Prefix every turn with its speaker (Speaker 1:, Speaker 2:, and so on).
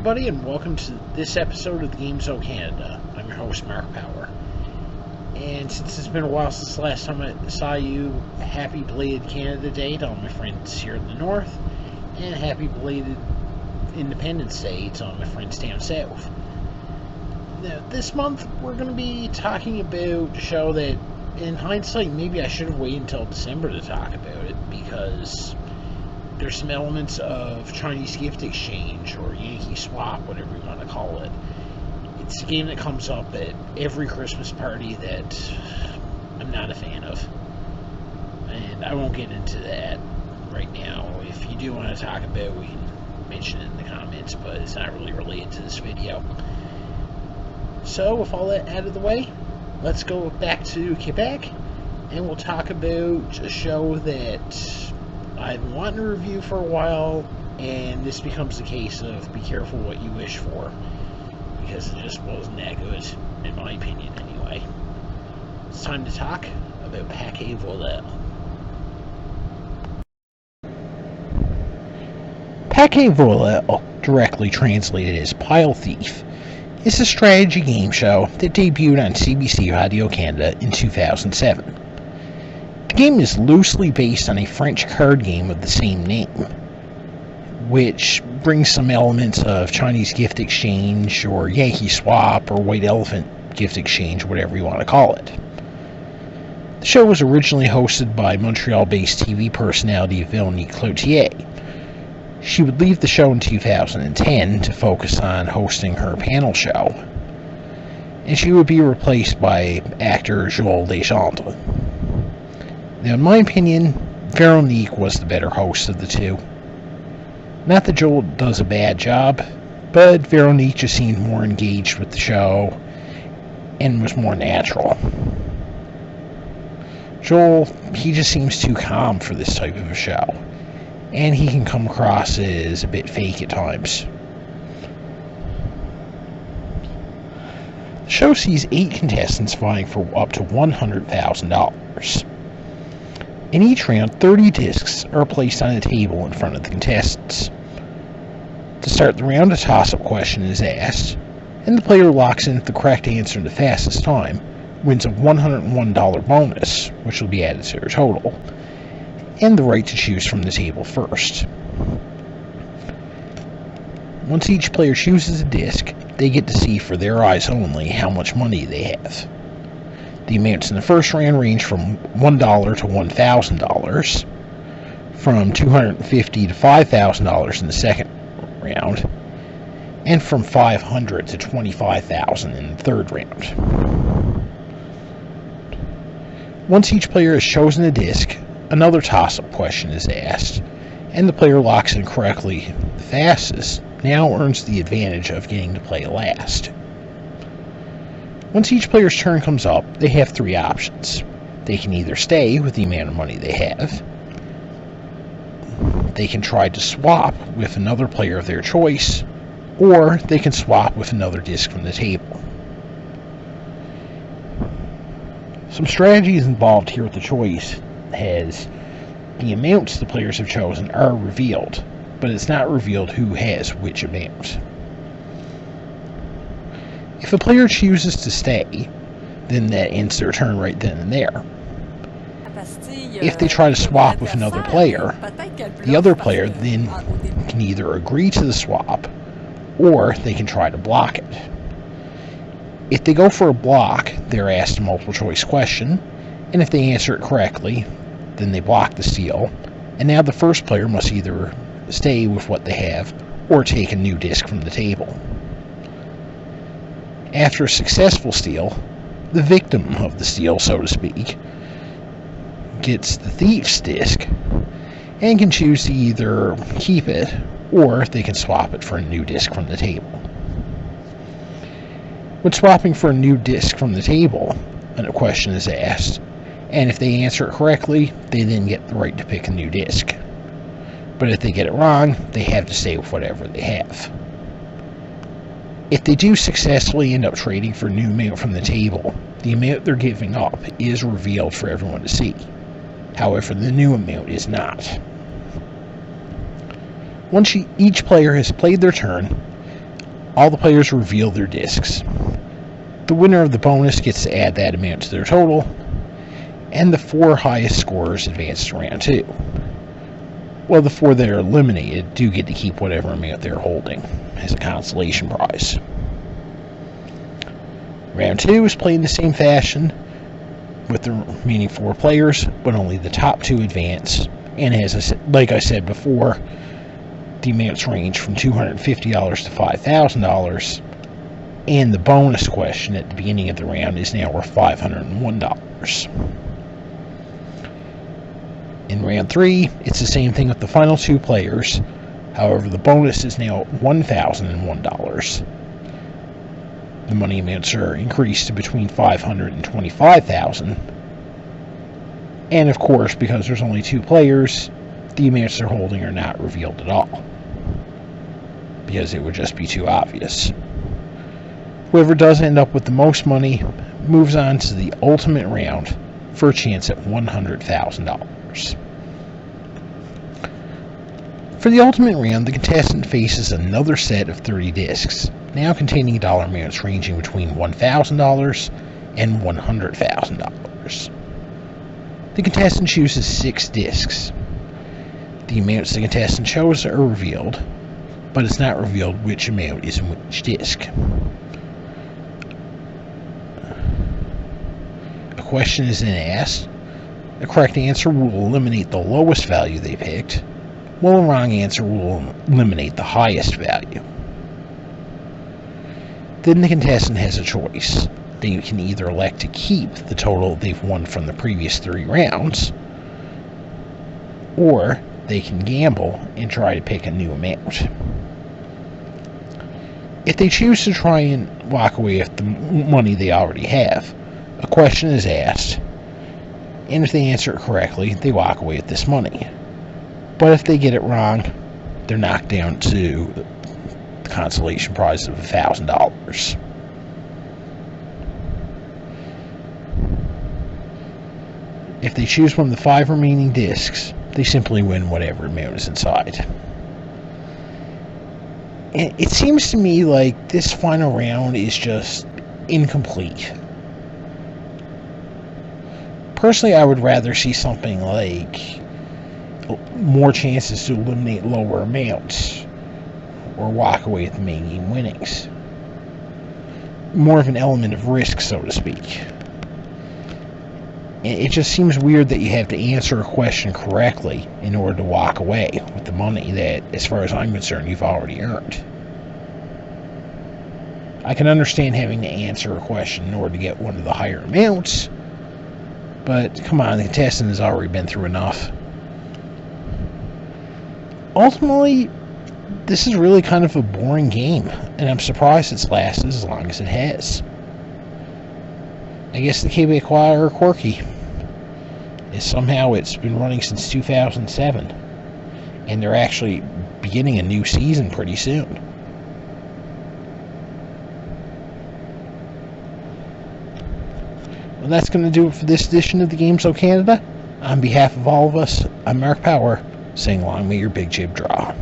Speaker 1: everybody, and welcome to this episode of the Game Zone Canada. I'm your host, Marc Power. And since it's been a while since the last time I saw you, happy belated Canada Day to all my friends here in the north, and happy belated Independence Day to all my friends down south. Now, this month, we're going to be talking about a show that, in hindsight, maybe I should have waited until December to talk about it, because there's some elements of Chinese gift exchange, or Yankee swap, whatever you want to call it. It's a game that comes up at every Christmas party that I'm not a fan of. And I won't get into that right now. If you do want to talk about it, we can mention it in the comments, but it's not really related to this video. So, with all that out of the way, let's go back to Quebec, and we'll talk about a show that I've been wanting to review for a while, and this becomes a case of be careful what you wish for, because it just wasn't that good, in my opinion anyway. It's time to talk about Paquet Voleur. Paquet Voleur, directly translated as Pile Thief, is a strategy game show that debuted on CBC Radio Canada in 2007. The game is loosely based on a French card game of the same name, which brings some elements of Chinese gift exchange, or Yankee swap, or White Elephant gift exchange, whatever you want to call it. The show was originally hosted by Montreal-based TV personality Veronique Cloutier. She would leave the show in 2010 to focus on hosting her panel show, and she would be replaced by actor Joel Legendre. Now, in my opinion, Veronique was the better host of the two. Not that Joel does a bad job, but Veronique just seemed more engaged with the show and was more natural. Joel, he just seems too calm for this type of a show, and he can come across as a bit fake at times. The show sees 8 contestants vying for up to $100,000. In each round, 30 discs are placed on a table in front of the contestants. To start the round, a toss-up question is asked, and the player locks in the correct answer in the fastest time, wins a $101 bonus, which will be added to their total, and the right to choose from the table first. Once each player chooses a disc, they get to see for their eyes only how much money they have. The amounts in the first round range from $1 to $1,000, from $250 to $5,000 in the second round, and from $500 to $25,000 in the third round. Once each player has chosen a disc, another toss-up question is asked, and the player locks in correctly the fastest now earns the advantage of getting to play last. Once each player's turn comes up, they have 3 options. They can either stay with the amount of money they have, they can try to swap with another player of their choice, or they can swap with another disc from the table. Some strategies involved here with the choice, as the amounts the players have chosen are revealed, but it's not revealed who has which amount. If a player chooses to stay, then that ends their turn right then and there. If they try to swap with another player, the other player then can either agree to the swap, or they can try to block it. If they go for a block, they're asked a multiple choice question, and if they answer it correctly, then they block the steal, and now the first player must either stay with what they have, or take a new disc from the table. After a successful steal, the victim of the steal, so to speak, gets the thief's disc and can choose to either keep it or they can swap it for a new disc from the table. When swapping for a new disc from the table, a question is asked, and if they answer it correctly, they then get the right to pick a new disc. But if they get it wrong, they have to stay with whatever they have. If they do successfully end up trading for a new amount from the table, the amount they're giving up is revealed for everyone to see. However, the new amount is not. Once each player has played their turn, all the players reveal their discs. The winner of the bonus gets to add that amount to their total, and the 4 highest scorers advance to round 2. Well, the 4 that are eliminated do get to keep whatever amount they're holding as a consolation prize. Round 2 is played in the same fashion with the remaining 4 players, but only the top 2 advance, and like I said before, the amounts range from $250 to $5,000, and the bonus question at the beginning of the round is now worth $501. In round 3, it's the same thing with the final 2 players, however the bonus is now $1,001. The money amounts are increased to between $500 and $25,000, and of course, because there's only 2 players, the amounts they're holding are not revealed at all, because it would just be too obvious. Whoever does end up with the most money moves on to the ultimate round for a chance at $100,000. For the ultimate round, the contestant faces another set of 30 discs, now containing dollar amounts ranging between $1,000 and $100,000. The contestant chooses 6 discs. The amounts the contestant chose are revealed, but it's not revealed which amount is in which disc. A question is then asked. The correct answer will eliminate the lowest value they picked, while a wrong answer will eliminate the highest value. Then the contestant has a choice. They can either elect to keep the total they've won from the previous 3 rounds, or they can gamble and try to pick a new amount. If they choose to try and walk away with the money they already have, a question is asked, and if they answer it correctly, they walk away with this money. But if they get it wrong, they're knocked down to the consolation prize of $1,000. If they choose one of the 5 remaining discs, they simply win whatever amount is inside. And it seems to me like this final round is just incomplete. Personally, I would rather see something like more chances to eliminate lower amounts or walk away with the main game winnings. More of an element of risk, so to speak. It just seems weird that you have to answer a question correctly in order to walk away with the money that, as far as I'm concerned, you've already earned. I can understand having to answer a question in order to get one of the higher amounts, but come on, the contestant has already been through enough. Ultimately, this is really kind of a boring game, and I'm surprised it's lasted as long as it has. I guess the Quebecois are quirky. Somehow it's been running since 2007, and they're actually beginning a new season pretty soon. Well, that's going to do it for this edition of the Game Show Canada. On behalf of all of us, I'm Marc Power, saying long may your big jib draw.